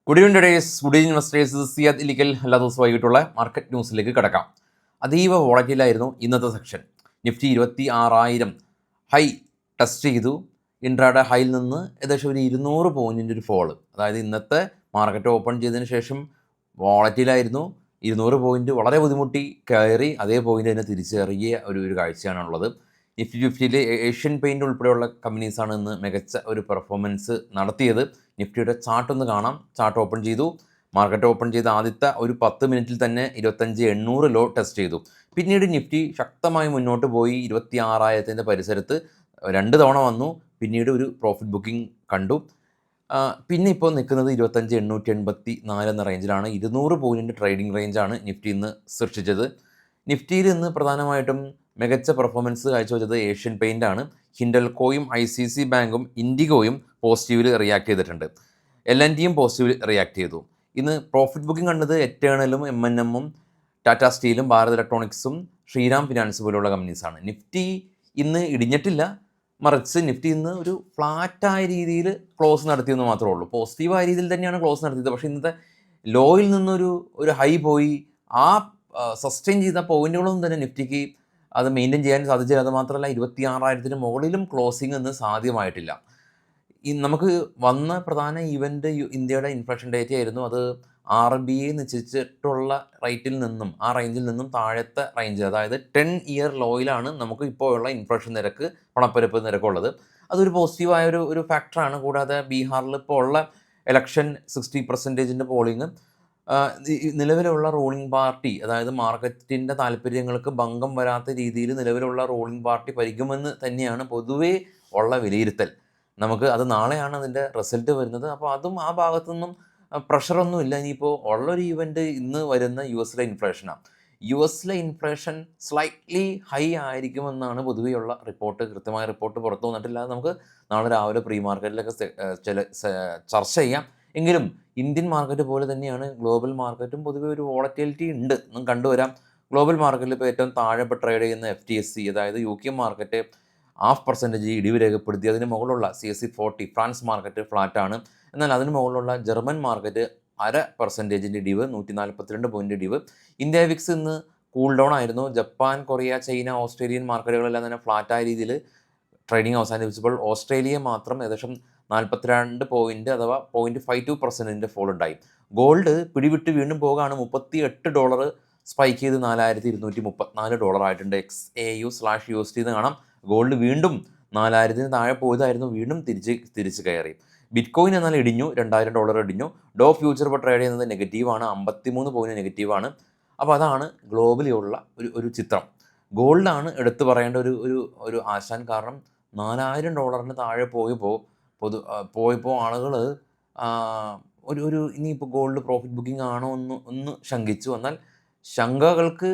Good evening days, good evening investors. Siyad Ilikkal എല്ലാ ദിവസവും വൈകിട്ടുള്ള മാർക്കറ്റ് ന്യൂസിലേക്ക് കിടക്കാം. അതീവ വോളറ്റിലായിരുന്നു ഇന്നത്തെ സെക്ഷൻ. നിഫ്റ്റി 26,000 ഹൈ ടെസ്റ്റ് ചെയ്തു. ഇൻട്രാഡേ ഹൈയിൽ നിന്ന് ഏകദേശം ഒരു 200 പോയിൻറ്റിൻ്റെ ഒരു ഫോള്. അതായത് ഇന്നത്തെ മാർക്കറ്റ് ഓപ്പൺ ചെയ്തതിന് ശേഷം വോളറ്റിലായിരുന്നു. 200 പോയിൻറ്റ് വളരെ ബുദ്ധിമുട്ടി കയറി അതേ പോയിൻ്റ് തന്നെ തിരിച്ചേറിയ ഒരു കാഴ്ചയാണുള്ളത്. നിഫ്റ്റി ഫിഫ്റ്റിയിൽ ഏഷ്യൻ പെയിൻറ്റ് ഉൾപ്പെടെയുള്ള കമ്പനീസാണ് ഇന്ന് മികച്ച ഒരു പെർഫോമൻസ് നടത്തിയത്. നിഫ്റ്റിയുടെ ചാർട്ട് ഒന്ന് കാണാം. ചാർട്ട് ഓപ്പൺ ചെയ്തു. മാർക്കറ്റ് ഓപ്പൺ ചെയ്ത ആദ്യത്തെ ഒരു 10 മിനിറ്റിൽ തന്നെ 25,800 ലോ ടെസ്റ്റ് ചെയ്തു. പിന്നീട് നിഫ്റ്റി ശക്തമായി മുന്നോട്ട് പോയി 26,000 പരിസരത്ത് 2 തവണ വന്നു. പിന്നീട് ഒരു പ്രോഫിറ്റ് ബുക്കിംഗ് കണ്ടു. പിന്നെ ഇപ്പോൾ നിൽക്കുന്നത് 25,884 എന്ന റേഞ്ചിലാണ്. 200 പോയിൻറ്റ് ട്രേഡിംഗ് റേഞ്ചാണ് നിഫ്റ്റി ഇന്ന് സൃഷ്ടിച്ചത്. നിഫ്റ്റിയിൽ ഇന്ന് പ്രധാനമായിട്ടും മികച്ച പെർഫോമൻസ് കാഴ്ചവെച്ചത് ഏഷ്യൻ പെയിൻ്റാണ്. ഹിൻഡൽകോയും ICICI ബാങ്കും ഇൻഡിഗോയും പോസിറ്റീവിൽ റിയാക്ട് ചെയ്തിട്ടുണ്ട്. L&Tയും പോസിറ്റീവിൽ റിയാക്ട് ചെയ്തു. ഇന്ന് പ്രോഫിറ്റ് ബുക്കിംഗ് കണ്ടത് എറ്റേണലും M&Mഉം ടാറ്റ സ്റ്റീലും ഭാരത് ഇലക്ട്രോണിക്സും ശ്രീറാം ഫിനാൻസ് പോലുള്ള കമ്പനീസാണ്. നിഫ്റ്റി ഇന്ന് ഇടിഞ്ഞിട്ടില്ല, മറിച്ച് നിഫ്റ്റി ഇന്ന് ഒരു ഫ്ലാറ്റായ രീതിയിൽ ക്ലോസ് നടത്തിയെന്ന് മാത്രമേ ഉള്ളൂ. പോസിറ്റീവായ രീതിയിൽ തന്നെയാണ് ക്ലോസ് നടത്തിയത്. പക്ഷേ ഇന്നത്തെ ലോയിൽ നിന്നൊരു ഹൈ പോയി ആ സസ്റ്റെയിൻ ചെയ്ത പോയിന്റുകളൊന്നും തന്നെ നിഫ്റ്റിക്ക് അത് മെയിൻറ്റെയിൻ ചെയ്യാൻ സാധിച്ചില്ല. അത് മാത്രമല്ല 26,000 മുകളിലും ക്ലോസിംഗ് ഇന്ന് സാധ്യമായിട്ടില്ല. നമുക്ക് വന്ന പ്രധാന ഇവൻ്റ് ഇന്ത്യയുടെ ഇൻഫ്ലേഷൻ ഡേറ്റ ആയിരുന്നു. അത് RBI നിശ്ചയിച്ചിട്ടുള്ള റേറ്റിൽ നിന്നും ആ റേഞ്ചിൽ നിന്നും താഴത്തെ റേഞ്ച്, അതായത് 10 ഇയർ ലോയിലാണ് നമുക്ക് ഇപ്പോൾ ഉള്ള ഇൻഫ്ലേഷൻ നിരക്ക്, പണപ്പെരുപ്പ് നിരക്കുള്ളത്. അതൊരു പോസിറ്റീവായ ഒരു ഫാക്ടറാണ്. കൂടാതെ ബീഹാറിൽ ഇപ്പോൾ ഉള്ള ഇലക്ഷൻ 60% പോളിങ് നിലവിലുള്ള റൂളിംഗ് പാർട്ടി, അതായത് മാർക്കറ്റിൻ്റെ താല്പര്യങ്ങൾക്ക് ഭംഗം വരാത്ത രീതിയിൽ നിലവിലുള്ള റൂളിംഗ് പാർട്ടി ഭരിക്കുമെന്ന് തന്നെയാണ് പൊതുവേ ഉള്ള വിലയിരുത്തൽ. നമുക്ക് അത് നാളെയാണ് അതിൻ്റെ റിസൾട്ട് വരുന്നത്. അപ്പോൾ അതും ആ ഭാഗത്തുനിന്നും പ്രഷറൊന്നുമില്ല. ഇനിയിപ്പോൾ ഉള്ളൊരു ഇവൻ്റ് ഇന്ന് വരുന്ന US ഇൻഫ്ലേഷനാണ്. US ഇൻഫ്ലേഷൻ സ്ലൈറ്റ്ലി ഹൈ ആയിരിക്കുമെന്നാണ് പൊതുവെയുള്ള റിപ്പോർട്ട്. കൃത്യമായ റിപ്പോർട്ട് പുറത്തു വന്നിട്ടില്ല. അത് നമുക്ക് നാളെ രാവിലെ പ്രീ മാർക്കറ്റിലൊക്കെ ചർച്ച ചെയ്യാം. എങ്കിലും ഇന്ത്യൻ മാർക്കറ്റ് പോലെ തന്നെയാണ് ഗ്ലോബൽ മാർക്കറ്റും. പൊതുവെ ഒരു വോളറ്റിലിറ്റി ഉണ്ട് നമുക്ക് കണ്ടുവരാം. ഗ്ലോബൽ മാർക്കറ്റിൽ ഇപ്പോൾ ഏറ്റവും താഴെ ഇപ്പോൾ ട്രേഡ് ചെയ്യുന്ന FTSE, അതായത് UK മാർക്കറ്റ് 0.5% ഇടിവ് രേഖപ്പെടുത്തി. അതിന് മുകളിലുള്ള CAC 40 ഫ്രാൻസ് മാർക്കറ്റ് ഫ്ലാറ്റാണ്. എന്നാൽ അതിന് മുകളിലുള്ള ജർമ്മൻ മാർക്കറ്റ് 0.5% ഇടിവ്, 142 പോയിൻ്റ് ഇടിവ്. ഇന്ത്യ വിക്സ് ഇന്ന് കൂൾ ഡൗൺ ആയിരുന്നു. ജപ്പാൻ, കൊറിയ, ചൈന, ഓസ്ട്രേലിയൻ മാർക്കറ്റുകളെല്ലാം തന്നെ ഫ്ലാറ്റായ രീതിയിൽ ട്രേഡിംഗ് അവസാനിപ്പിച്ചപ്പോൾ ഓസ്ട്രേലിയ മാത്രം ഏകദേശം 42 പോയിൻറ്റ് അഥവാ 0.52% ഫോൾ ഉണ്ടായി. ഗോൾഡ് പിടിവിട്ട് വീണ്ടും പോകുകയാണ്. $38 സ്പൈക്ക് ചെയ്ത് $4,234 ആയിട്ടുണ്ട്. XAU/USD എന്ന് കാണാം. ഗോൾഡ് വീണ്ടും 4,000 താഴെ പോയതായിരുന്നു, വീണ്ടും തിരിച്ച് കയറി. ബിറ്റ്കോയിൻ എന്നാൽ ഇടിഞ്ഞു, $2,000 ഇടിഞ്ഞു. ഡോ ഫ്യൂച്ചർ ഇപ്പോൾ ട്രേഡ് ചെയ്യുന്നത് നെഗറ്റീവാണ്, 53 പോയിൻറ്റ് നെഗറ്റീവാണ്. അപ്പോൾ അതാണ് ഗ്ലോബലി ഉള്ള ഒരു ചിത്രം. ഗോൾഡാണ് എടുത്തു പറയേണ്ട ഒരു ആശാൻ. കാരണം $4,000 താഴെ പോയപ്പോൾ ആളുകൾ ഇനിയിപ്പോൾ ഗോൾഡ് പ്രോഫിറ്റ് ബുക്കിംഗ് ആണോ ഒന്ന് ശങ്കിച്ചു. എന്നാൽ ശങ്കകൾക്ക്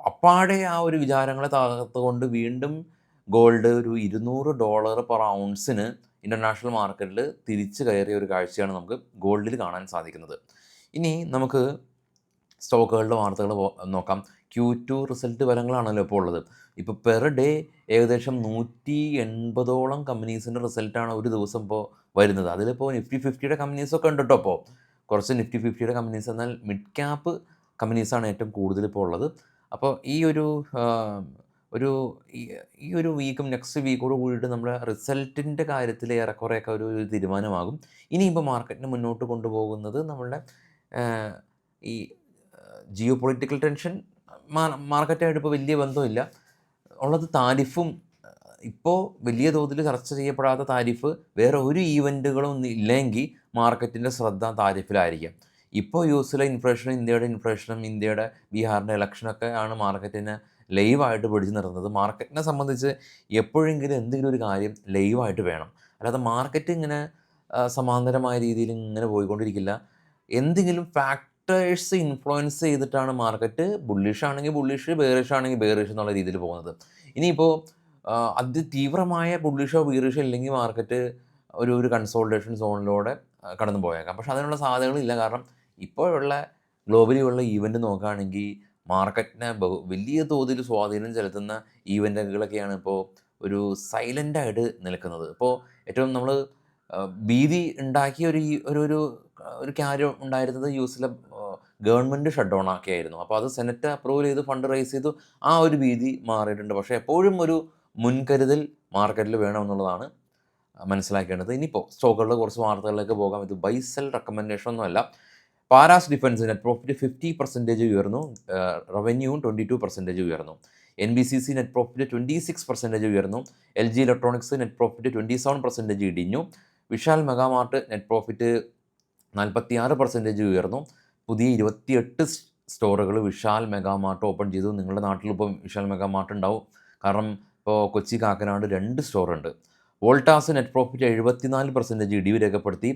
അപ്പാടെ ആ ഒരു വിചാരങ്ങളെ തകർത്തുകൊണ്ട് വീണ്ടും ഗോൾഡ് ഒരു $200 പെർ ഔൺസിന് ഇൻ്റർനാഷണൽ മാർക്കറ്റിൽ തിരിച്ച് കയറിയ ഒരു കാഴ്ചയാണ് നമുക്ക് ഗോൾഡിൽ കാണാൻ സാധിക്കുന്നത്. ഇനി നമുക്ക് സ്റ്റോക്കുകളുടെ വാർത്തകൾ നോക്കാം. Q2 റിസൾട്ട് ഫലങ്ങളാണല്ലോ ഇപ്പോൾ ഉള്ളത്. ഇപ്പോൾ പെർ ഡേ ഏകദേശം 180ഓളം കമ്പനീസിൻ്റെ റിസൾട്ടാണ് ഒരു ദിവസം ഇപ്പോൾ വരുന്നത്. അതിലിപ്പോൾ നിഫ്റ്റി 50യുടെ കമ്പനീസൊക്കെ ഉണ്ട് കേട്ടോ. അപ്പോൾ കുറച്ച് നിഫ്റ്റി 50യുടെ കമ്പനീസ്, എന്നാൽ മിഡ് ക്യാപ്പ് കമ്പനീസാണ് ഏറ്റവും കൂടുതൽ ഇപ്പോൾ ഉള്ളത്. അപ്പോൾ ഈ ഒരു വീക്കും നെക്സ്റ്റ് വീക്കോട് കൂടിയിട്ട് നമ്മുടെ റിസൾട്ടിൻ്റെ കാര്യത്തിൽ ഏറെക്കുറെയൊക്കെ ഒരു തീരുമാനമാകും. ഇനിയിപ്പോൾ മാർക്കറ്റിനെ മുന്നോട്ട് കൊണ്ടുപോകുന്നത് നമ്മളുടെ ഈ ജിയോ പൊളിറ്റിക്കൽ ടെൻഷൻ മാർക്കറ്റായിട്ട് ഇപ്പോൾ വലിയ ബന്ധമില്ല. ഉള്ളത് താരിഫും. ഇപ്പോൾ വലിയ തോതിൽ ചർച്ച ചെയ്യപ്പെടാത്ത താരിഫ്, വേറെ ഒരു ഈവൻറ്റുകളും ഇല്ലെങ്കിൽ മാർക്കറ്റിൻ്റെ ശ്രദ്ധ താരിഫിലായിരിക്കാം. ഇപ്പോൾ US ഇൻഫ്ലേഷനും ഇന്ത്യയുടെ ഇൻഫ്ലേഷനും ഇന്ത്യയുടെ ബീഹാറിൻ്റെ ഇലക്ഷനൊക്കെ ആണ് മാർക്കറ്റിനെ ലൈവായിട്ട് പിടിച്ചു നിർത്തുന്നത്. മാർക്കറ്റിനെ സംബന്ധിച്ച് എപ്പോഴെങ്കിലും എന്തെങ്കിലും ഒരു കാര്യം ലൈവായിട്ട് വേണം. അല്ലാതെ മാർക്കറ്റ് ഇങ്ങനെ സമാന്തരമായ രീതിയിൽ ഇങ്ങനെ പോയിക്കൊണ്ടിരിക്കില്ല. എന്തെങ്കിലും ഫാക്ടേഴ്സ് ഇൻഫ്ലുവൻസ് ചെയ്തിട്ടാണ് മാർക്കറ്റ് ബുള്ളിഷ് ആണെങ്കിൽ ബുള്ളിഷ്, ബെയറിഷ് ആണെങ്കിൽ ബെയറിഷ് എന്നുള്ള രീതിയിൽ പോകുന്നത്. ഇനിയിപ്പോൾ അതിതീവ്രമായ ബുള്ളിഷോ ബെയറിഷോ ഇല്ലെങ്കിൽ മാർക്കറ്റ് ഒരു കൺസോൾട്ടേഷൻ സോണിലൂടെ കടന്നു പോയേക്കാം. പക്ഷെ അതിനുള്ള സാധ്യതകളില്ല. കാരണം ഇപ്പോഴുള്ള ഗ്ലോബലി ഉള്ള ഈവൻറ്റ് നോക്കുകയാണെങ്കിൽ മാർക്കറ്റിനെ വലിയ തോതിൽ സ്വാധീനം ചെലുത്തുന്ന ഈവൻറ്റുകളൊക്കെയാണ് ഇപ്പോൾ ഒരു സൈലൻ്റായിട്ട് നിൽക്കുന്നത്. ഇപ്പോൾ ഏറ്റവും നമ്മൾ ഭീതി ഉണ്ടാക്കിയ ഒരു ഒരു കാര്യം ഉണ്ടായിരുന്നത് യൂസിലെ ഗവൺമെൻറ് ഷട്ട് ഡൗൺ ആക്കിയായിരുന്നു. അപ്പോൾ അത് സെനറ്റ് അപ്രൂവൽ ചെയ്ത് ഫണ്ട് റൈസ് ചെയ്തു, ആ ഒരു ഭീതി മാറിയിട്ടുണ്ട്. പക്ഷേ എപ്പോഴും ഒരു മുൻകരുതൽ മാർക്കറ്റിൽ വേണമെന്നുള്ളതാണ് മനസ്സിലാക്കേണ്ടത്. ഇനിയിപ്പോൾ സ്റ്റോക്കുകളുടെ കുറച്ച് വാർത്തകളിലേക്ക് പോകാം. ഇത് ബൈ സെൽ റെക്കമെൻഡേഷൻ ഒന്നുമല്ല. പാരാസ് ഡിഫൻസ് നെറ്റ് പ്രോഫിറ്റ് 50% ഉയർന്നു, റവന്യൂവും 22% ഉയർന്നു. NBCC നെറ്റ് പ്രോഫിറ്റ് 26% ഉയർന്നു. LG ഇലക്ട്രോണിക്സ് നെറ്റ് പ്രോഫിറ്റ് 27% ഇടിഞ്ഞു. വിശാൽ മെഗാമാർട്ട് നെറ്റ് പ്രോഫിറ്റ് 46% ഉയർന്നു. പുതിയ 28 സ്റ്റോറുകൾ വിശാൽ മെഗാമാർട്ട് ഓപ്പൺ ചെയ്തു. നിങ്ങളുടെ നാട്ടിലിപ്പം വിശാൽ മെഗാമാർട്ട് ഉണ്ടാവും, കാരണം ഇപ്പോൾ കൊച്ചി കാക്കനാട് 2 സ്റ്റോറുണ്ട്. വോൾട്ടാസ് നെറ്റ് പ്രോഫിറ്റ് 74% ഇടിവ് രേഖപ്പെടുത്തി.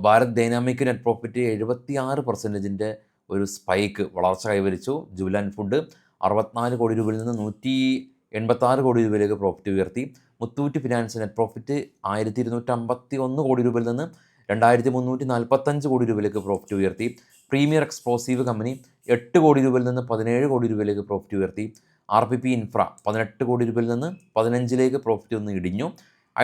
ഭാരത് ഡൈനാമിക് നെറ്റ് പ്രോഫിറ്റ് 76% ഒരു സ്പൈക്ക് വളർച്ച കൈവരിച്ചു. ജുബിലൻറ്റ് ഫുഡ് 64 കോടി രൂപയിൽ നിന്ന് 186 കോടി രൂപയിലേക്ക് പ്രോഫിറ്റ് ഉയർത്തി. മുത്തൂറ്റ് ഫിനാൻസ് നെറ്റ് പ്രോഫിറ്റ് 1251 കോടി രൂപയിൽ നിന്ന് 2345 കോടി രൂപയിലേക്ക് പ്രോഫിറ്റ് ഉയർത്തി. പ്രീമിയർ എക്സ്പ്ലോസീവ് കമ്പനി 8 കോടി രൂപയിൽ നിന്ന് 17 കോടി രൂപയിലേക്ക് പ്രോഫിറ്റ് ഉയർത്തി. RPP ഇൻഫ്ര 18 കോടി രൂപയിൽ നിന്ന് 15ലേക്ക് പ്രോഫിറ്റ് ഒന്ന് ഇടിഞ്ഞു.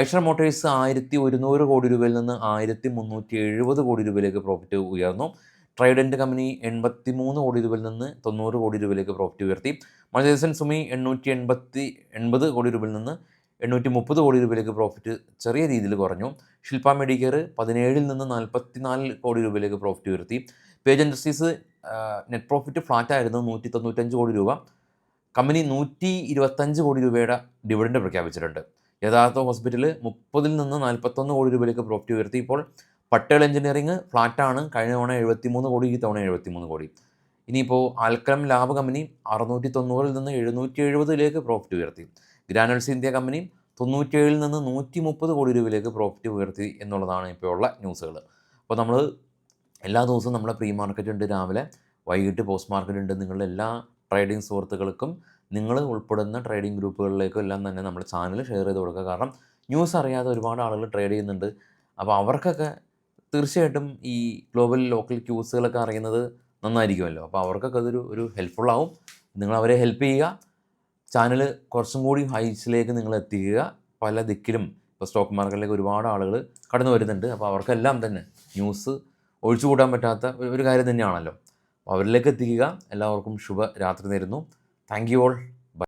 ഐഷർ മോട്ടോഴ്സ് 1100 കോടി രൂപയിൽ നിന്ന് 1370 കോടി രൂപയിലേക്ക് പ്രോഫിറ്റ് ഉയർന്നു. ട്രൈഡൻറ്റ് കമ്പനി 83 കോടി രൂപയിൽ നിന്ന് 90 കോടി രൂപയിലേക്ക് പ്രോഫിറ്റ് ഉയർത്തി. മജേസൻ സുമി 880 കോടി രൂപയിൽ നിന്ന് 830 കോടി രൂപയിലേക്ക് പ്രോഫിറ്റ് ചെറിയ രീതിയിൽ കുറഞ്ഞു. ശില്പ മെഡിക്കെയർ 17 നിന്ന് 44 കോടി രൂപയിലേക്ക് പ്രോഫിറ്റ് ഉയർത്തി. പേജ് ഇൻഡസ്ട്രീസ് നെറ്റ് പ്രോഫിറ്റ് ഫ്ലാറ്റായിരുന്നു, 195 കോടി രൂപ. കമ്പനി 125 കോടി രൂപയുടെ ഡിവിഡൻഡ് പ്രഖ്യാപിച്ചിട്ടുണ്ട്. യഥാർത്ഥ ഹോസ്പിറ്റൽ 30 നിന്ന് 41 കോടി രൂപയിലേക്ക് പ്രോഫിറ്റ് ഉയർത്തി. ഇപ്പോൾ പട്ടേൽ എഞ്ചിനീയറിംഗ് ഫ്ലാറ്റാണ്, കഴിഞ്ഞ തവണ 73 കോടി, ഈ തവണ 73 കോടി. ഇനിയിപ്പോൾ ആൽക്കലം ലാബ് കമ്പനി 690 നിന്ന് 770ലേക്ക് പ്രോഫിറ്റ് ഉയർത്തി. ഗ്രാനുൾസ് ഇന്ത്യ കമ്പനി 97 നിന്ന് 130 കോടി രൂപയിലേക്ക് പ്രോഫിറ്റ് ഉയർത്തി എന്നുള്ളതാണ് ഇപ്പോൾ ഉള്ള ന്യൂസുകൾ. അപ്പോൾ നമ്മൾ എല്ലാ ദിവസവും നമ്മുടെ പ്രീ മാർക്കറ്റ് ഉണ്ട്, രാവിലെ വൈകിട്ട് പോസ്റ്റ് മാർക്കറ്റ് ഉണ്ട്. നിങ്ങളുടെ എല്ലാ ട്രേഡിംഗ് സുഹൃത്തുക്കൾക്കും നിങ്ങൾ ഉൾപ്പെടുന്ന ട്രേഡിംഗ് ഗ്രൂപ്പുകളിലേക്കും എല്ലാം തന്നെ നമ്മുടെ ചാനൽ ഷെയർ ചെയ്ത് കൊടുക്കുക. കാരണം ന്യൂസ് അറിയാതെ ഒരുപാട് ആളുകൾ ട്രേഡ് ചെയ്യുന്നുണ്ട്. അപ്പോൾ അവർക്കൊക്കെ തീർച്ചയായിട്ടും ഈ ഗ്ലോബൽ ലോക്കൽ ക്യൂസുകളൊക്കെ അറിയുന്നത് നന്നായിരിക്കുമല്ലോ. അപ്പോൾ അവർക്കൊക്കെ അതൊരു ഹെൽപ്ഫുള്ളാവും. നിങ്ങൾ അവരെ ഹെൽപ്പ് ചെയ്യുക. ചാനൽ കുറച്ചും കൂടി ഹൈറ്റ്സിലേക്ക് നിങ്ങൾ എത്തിക്കുക. പല ദിക്കിലും ഇപ്പോൾ സ്റ്റോക്ക് മാർക്കറ്റിലേക്ക് ഒരുപാട് ആളുകൾ കടന്നു വരുന്നുണ്ട്. അപ്പോൾ അവർക്കെല്ലാം തന്നെ ന്യൂസ് ഒഴിച്ചുകൂടാൻ പറ്റാത്ത ഒരു കാര്യം തന്നെയാണല്ലോ. അപ്പോൾ അവരിലേക്ക് എത്തിക്കുക. എല്ലാവർക്കും ശുഭരാത്രി നേരുന്നു. Thank you all.